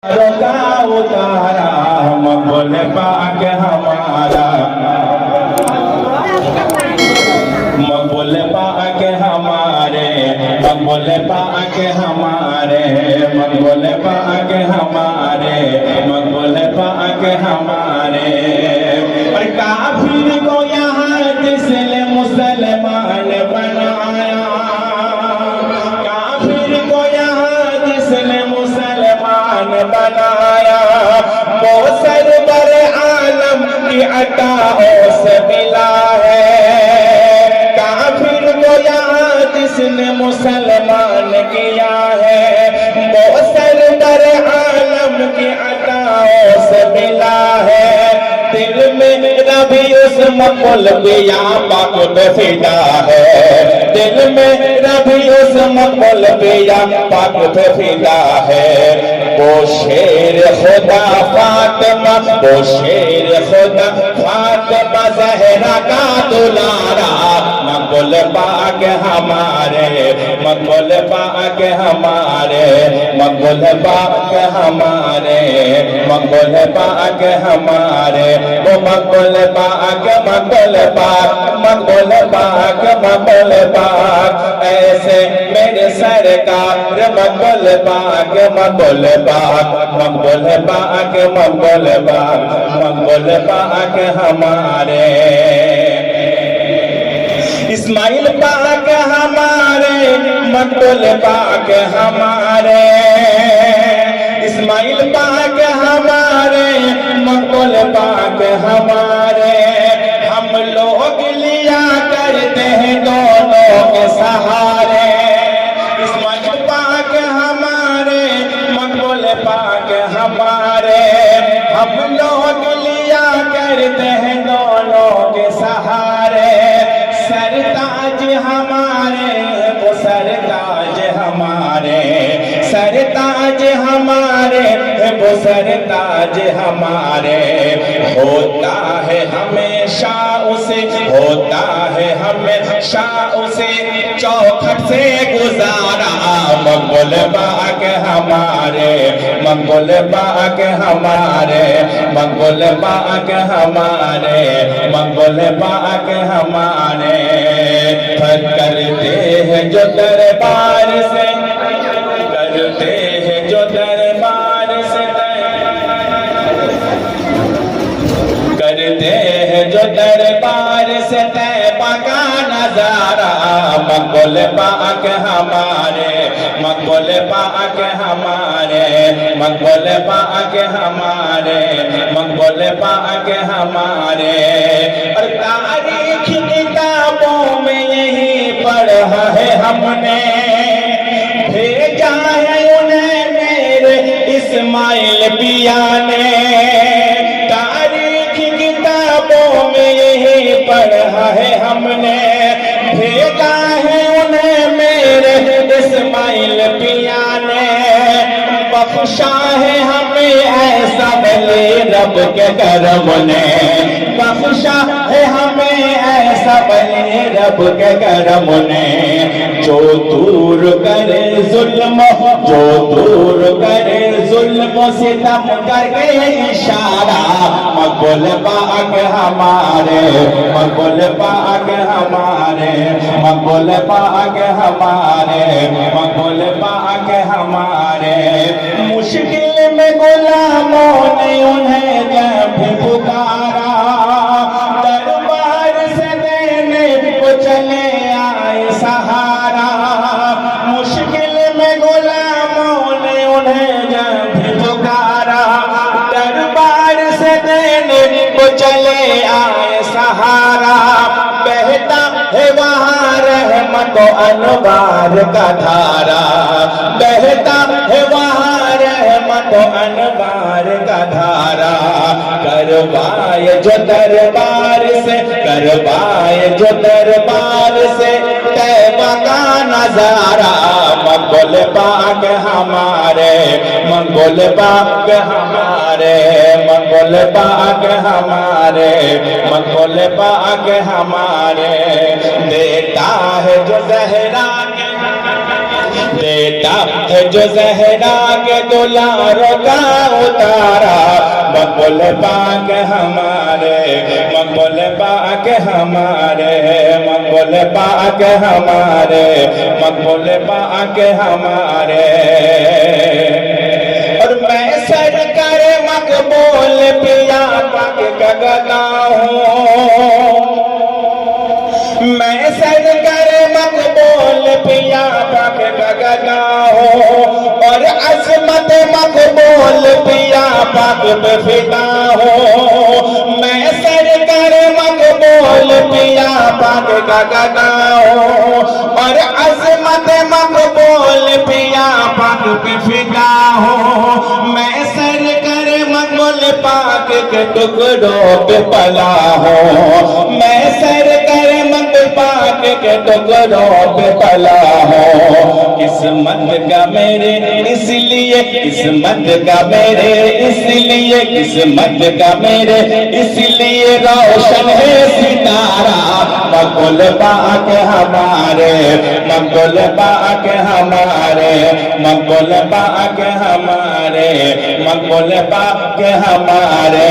का उतारा मकबूल पाक हमारा, मकबूल पाक हमारे, मकबूल पाक हमारे, मकबूल पाक हमारे, मकबूल पाक हमारे। और काफिर को यहाँ जिसने मुसलमान बनाया, काफिर को यहाँ जिसने मुसलमान बनाया, वो सरवर आलम की अताओं से मिला है। काफिर को यहाँ जिसने मुसलमान किया है, वो सरवर आलम की अताओं से मिला है। दिल में रबी उस मकबूल पिया पाक पे फिदा है, दिल में रबी उस मकबूल पिया पाक पे फिदा है। वो शेर खुदा फातिमा, वो शेर खुदा फातिमा ज़हरा का दुलारा, मकबूल पाक हमारे, मकबूल पाक हमारे, मकबूल पाक हमारे, मकबूल पाक हमारे। वो मकबूल पाक, मकबूल पाक, मकबूल पाक, मकबूल पाक। ऐसे मेरे सरकार मकबूल पाक, मकबूल पाक, मकबूल पाक, मकबूल पाक, मकबूल पाक हमारे। इस्माइल पाक हमारे, मकबूल पाक हमारे, इस्माइल पाक हमारे, मकबूल पाक हमारे। हम लोग लिया करते हैं दोनों के सहारे। इस्माइल पाक हमारे, मकबूल पाक हमारे। हम लोग लिया करते हैं दोनों के सहारे। सरताज हमारे, वो सरताज हमारे, सरताज हमारे, वो सरताज हमारे। होता है हमेशा उसे, होता है हमेशा उसे चौखट से गुजारा, मकबूल पाक हमारे, मकबूल पाक हमारे, मकबूल पाक हमारे, मकबूल पाक हमारे। करते हैं जो दरबार से, करते हैं जो दरबार से, करते हैं जो दरबार से तैबा का नजारा, मकबूल पाक हमारे, मकबूल पाक हमारे, मकबूल पाक हमारे, मकबूल पाक हमारे। और तारीख किताबों में यही पढ़ा है हमने, भेजा है उन्हें मेरे इस्माइल पिया ने। तारीख किताबों में यही पढ़ा है हमने, भेजा है उन्हें मेरे इस्माइल पिया ने। बख्शा है हमें ऐसा वली रब के करम ने, बख्शा है हमें ऐसा वली रब के करम ने। जो दूर करे जुल्म, जो दूर करे जुल्म सितम करके इशारा, मकबूल पाक हमारे, मकबूल पाक हमारे, मकबूल पाक हमारे, मकबूल पाक हमारे। मुश्किल में गुलामों ने उन्हें जब पुकारा, दरबार से देने को चले आए सहारा। मुश्किल में गुलामों ने उन्हें जब पुकारा, दरबार से देने को चले आए सहारा। बहता है वहाँ रहमत अनवार का धारा, बहता है वहाँ रहमत अनवार का धारा। करवाए जो दरबार से, करवाए जो दरबार से तैबा का नजारा, मकबूल पाक हमारे, मकबूल पाक हमारे, मकबूल पाक हमारे, मकबूल पाक हमारे। देता है जो ज़हरा के, बेटा है जो ज़हरा के दुलारों का उतारा, मकबूल पाक हमारे, मकबूल पाक हमारे, मकबूल पाक हमारे, मकबूल पाक हमारे। और मैं सरकार मकबूल पिया पाक का गदा हूँ, मैं सरकार मकबूल पिया पाक का गदा हूँ, और अज़मत मकबूल पिया पाक पे फिदा हूँ। मैं सरकार मकबूल पिया पाक का गदा हूँ, और अज़मत मकबूल पिया पाक पे फिदा हूँ। मैं सरकार मकबूल पाक के टुकड़ों पे पला हूँ, मैं सरकार मकबूल पाक के टुकड़ों पे पला हूँ। किस्मत का मेरे इसलिए, किस्मत का मेरे इसलिए, किस्मत का मेरे इसलिए रोशन है सितारा। मकबूल पाक हमारे, मकबूल पाक हमारे, मकबूल पाक हमारे, मकबूल पाक हमारे।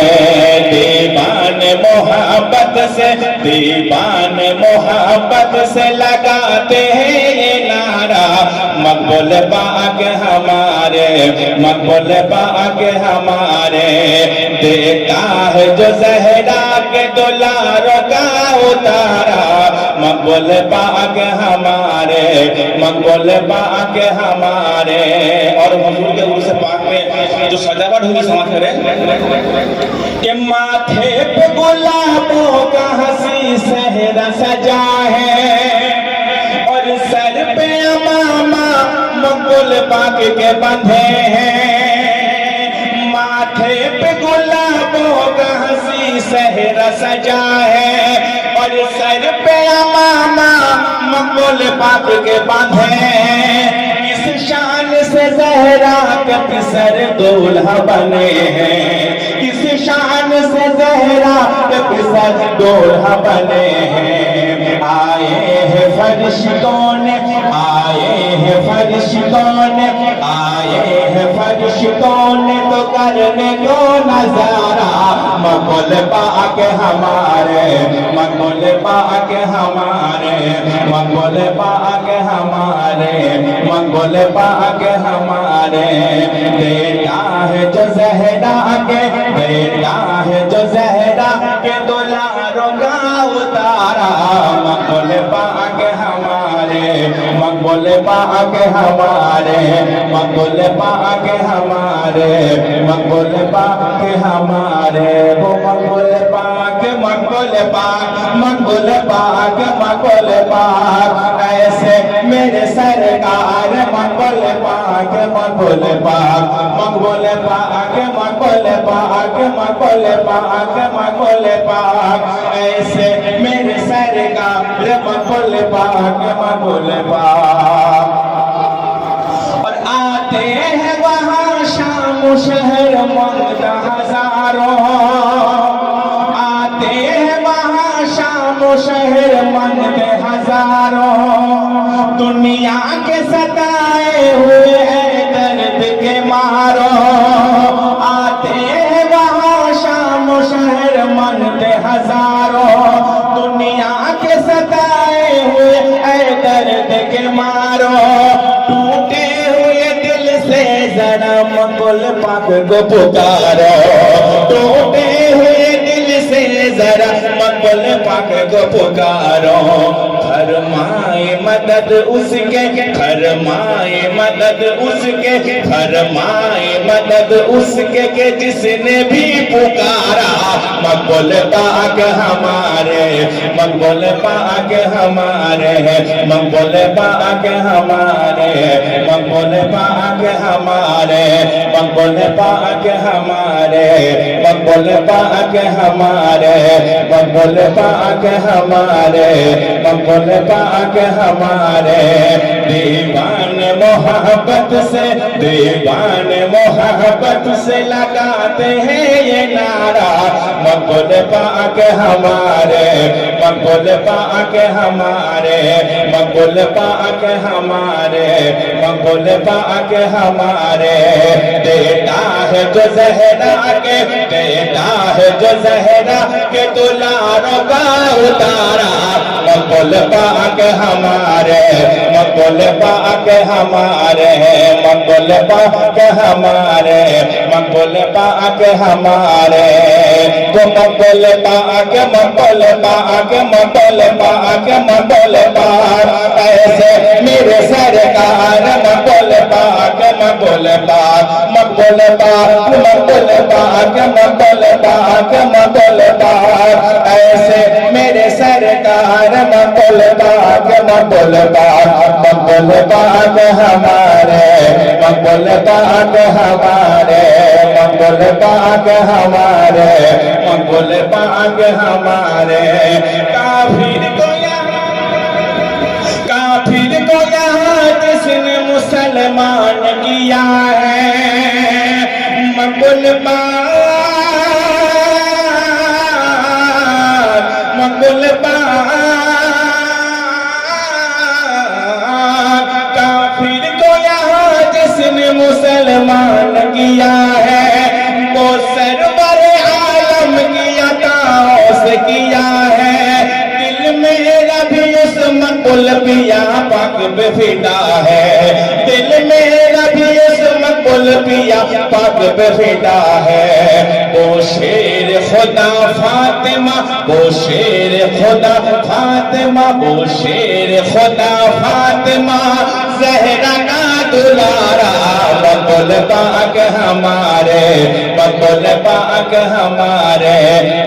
दीवाने मोहब्बत से, दीवाने मोहब्बत से लगाते हैं ये नारा। मकबूल पाक हमारे, मकबूल पाक हमारे। देखता है जो ज़हरा के दुलारों का उतारा, मकबूल पाक हमारे, मकबूल पाक हमारे। और हुजूर के उर्स पाक में जो सजावट होगी समाज करें कि माथे पे गुलाबों का हंसी सहरा सजा है, और सर पे अमामा मकबूल पाक के बंधे हैं। माथे पे गुलाबों का हंसी सहरा सजा है, और सर पे अमामा मकबूल पाक के बांधे हैं। इस शान से ज़हरा के सर दूल्हा बने हैं, इस शान से ज़हरा के सर दूल्हा बने हैं। आए हैं फरिश्तों ने, आए हैं फरिश्तों ने, आए हैं फरिश्तों ने तो करने को नजारा। मकबूल पाक हमारे, मकबूल पाक हमारे, मकबूल पाक हमारे, मकबूल पाक हमारे। बेटा है जो ज़हरा के, बेटा है जो ज़हरा के दुलारों का उतारा। मकबूल पाक हमारे, मकबूल पाक हमारे, मकबूल पाक हमारे, मकबूल पाक हमारे। वो मकबूल पाक, मकबूल पाक, मकबूल पाक, मकबूल पाक। ऐसे मेरे सरकार मकबूल पाक, मकबूल पाक, मकबूल पाक, मकबूल पाक, मकबूल पाक, मकबूल पाक। ऐसे मेरे सरकार मकबूल पाक, मकबूल पाक। और आते हैं वहाँ शाम शहर मंगता हजारों, आते हैं वहाँ शाम शहर मंगते हजारों। दुनिया के सताए हुए हैं दर्द के मारो, आते हैं वहाँ शाम शहर मंगते हजारों। दुनिया के सताए हुए हैं दर्द के मारो। टूटे हुए दिल से जरा मकबूल पाक को पुकारो, टूटे हुए दिल से जरा मकबूल पाक को पुकारो। फरमाए मदद उसके, फरमाए मदद उसके, फरमाए मदद उसके के जिसने भी पुकारा। मकबूल पाक हमारे, मकबूल पाक हमारे, मकबूल पाक हमारे, मकबूल पाक हमारे, मकबूल पाक हमारे, मकबूल पाक हमारे, मकबूल पाक हमारे, मकबूल पाक हमारे। दीवाने मोहब्बत से, दीवाने मोहब्बत से लगाते हैं ये नारा। मकबूल पाक हमारे, मकबूल पाक हमारे, मकबूल पाक हमारे, मकबूल पाक हमारे। देता है जो ज़हरा के, देता है जो ज़हरा के दुलारों का उतारा। मकबूल पाक हमारे, मकबूल पाक हमारे, मकबूल पाक हमारे, मकबूल पाक हमारे। तो मकबूल पाक, मकबूल पाक, मकबूल पाक, मकबूल पाक, ऐसे मेरे सरकार। मकबूल पाक, मकबूल पाक, मकबूल पाक, मकबूल पाक, मकबूल पाक, मकबूल पाक, ऐसे मेरे सरकार। मकबूल पाक, मकबूल पाक, मकबूल पाक हमारे, मकबूल पाक हमारे, मकबूल पाक हमारे, मकबूल पाक हमारे। काफिर को यहाँ जिसने मुसलमान किया है, मकबूल पाक, मकबूल पाक। काफिर को यहाँ जिसने मुसलमान किया है, वो सरवर आलम किया ताओस किया है। दिल मेरा भी उस मकबूल पिया पाक पे फिदा है, दिल मेरा भी उस मकबूल पिया पाक पे फिदा है। वो शेर खुदा फातिमा, वो शेर खुदा फातिमा, वो शेर खुदा फातिमा, ज़हरा का दुलारा। मकबूल पाक हमारे, मकबूल पाक हमारे,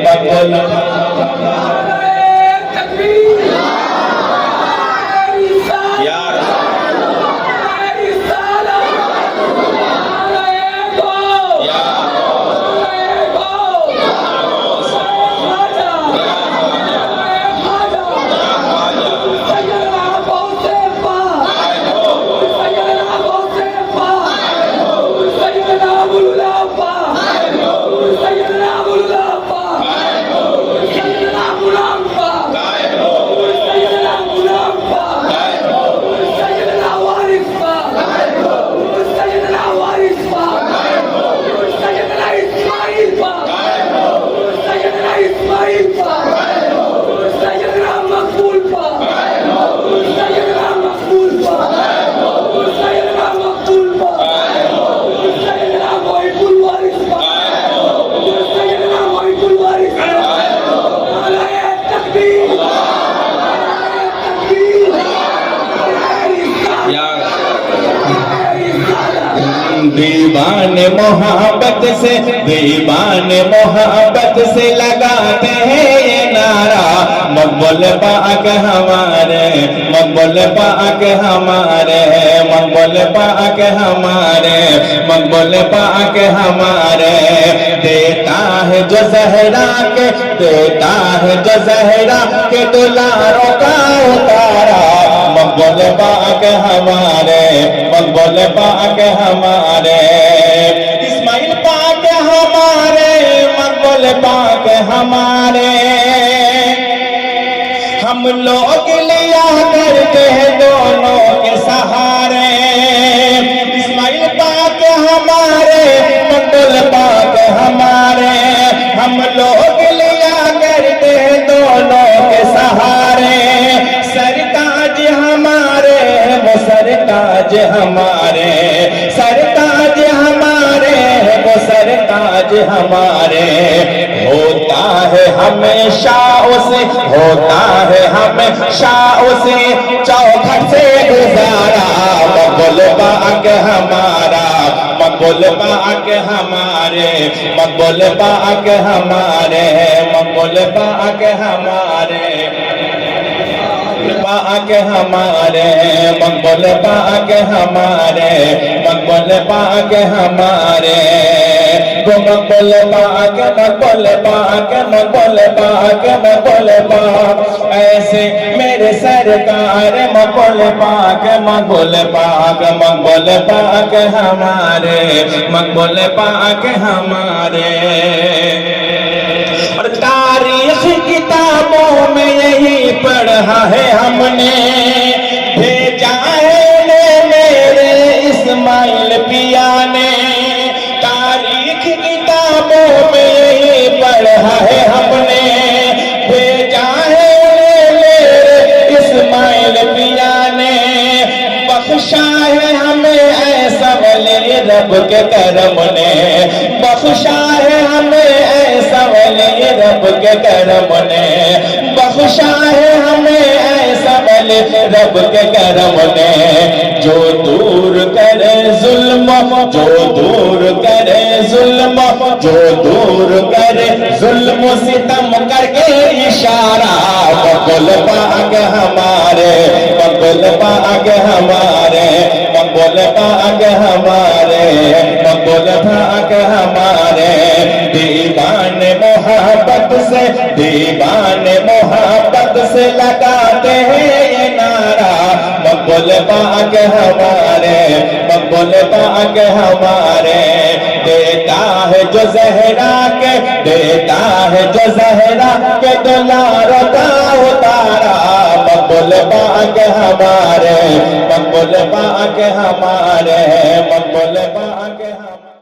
मकबूल दीवाने मोहब्बत से, दीवाने मोहब्बत से लगाते हैं ये नारा। मकबूल पाक हमारे, मकबूल पाक हमारे, मकबूल पाक हमारे, मकबूल पाक हमारे। देता है जो ज़हरा के, देता है जो ज़हरा के दुलारों का उतारा। मकबूल पाक हमारे, मकबूल पाक हमारे। इस्माइल पाक हमारे, मकबूल पाक हमारे। हम लोग लिया करते हैं दोनों के सहारे। इस्माइल पाक हमारे, मकबूल पाक हमारे। हम लोग लिया करते हैं दोनों के सहारे। सरताज हमारे, वो सरताज हमारे, सरताज हमारे, वो सरताज हमारे। होता है हमेशा उसे, होता है हमेशा उसे चौखट से गुजारा। मकबूल पाक हमारा, मकबूल पाक हमारे, मकबूल पाक हमारे, मकबूल पाक हमारे, पाक हमारे, मकबूल पाक हमारे, मकबूल पाक हमारे। मकबूल पाक, मकबूल पाक, मकबूल पाक, मकबूल पाक, ऐसे मेरे सरकार। मकबूल पाक, मकबूल पाक, मकबूल पाक हमारे, मकबूल पाक हमारे। किताबों में यही पढ़ा है हमने, भेजा है मेरे इस्माइल पिया ने। तारीख किताबों में यही पढ़ा है हमने, भेजा है मेरे इस्माइल पिया ने। बख्शा है हमें ऐसा वली रब के करम ने, बख्शा है हमें ऐसा वली रब के करम ने, बख्शा है हमें ऐसा वली रब के करम ने। जो दूर करे जुल्म, जो दूर करे जुल्म, जो दूर करे जुल्म सितम करके इशारा, मक़बूल पाक हमारे, मक़बूल पाक हमारे, मक़बूल पाक हमारे, मक़बूल पाक हमारे। दीवाने मोहब्बत से, दीवाने मोहब्बत से लगाते हैं ये नारा, मक़बूल पाक हमारे, मक़बूल पाक हमारे। देता है जो ज़हरा के, देता है जो ज़हरा के दुलार का उतारा, मक़बूल पाक हमारे, मक़बूल पाक हमारे, मक़बूल पाक हमारे।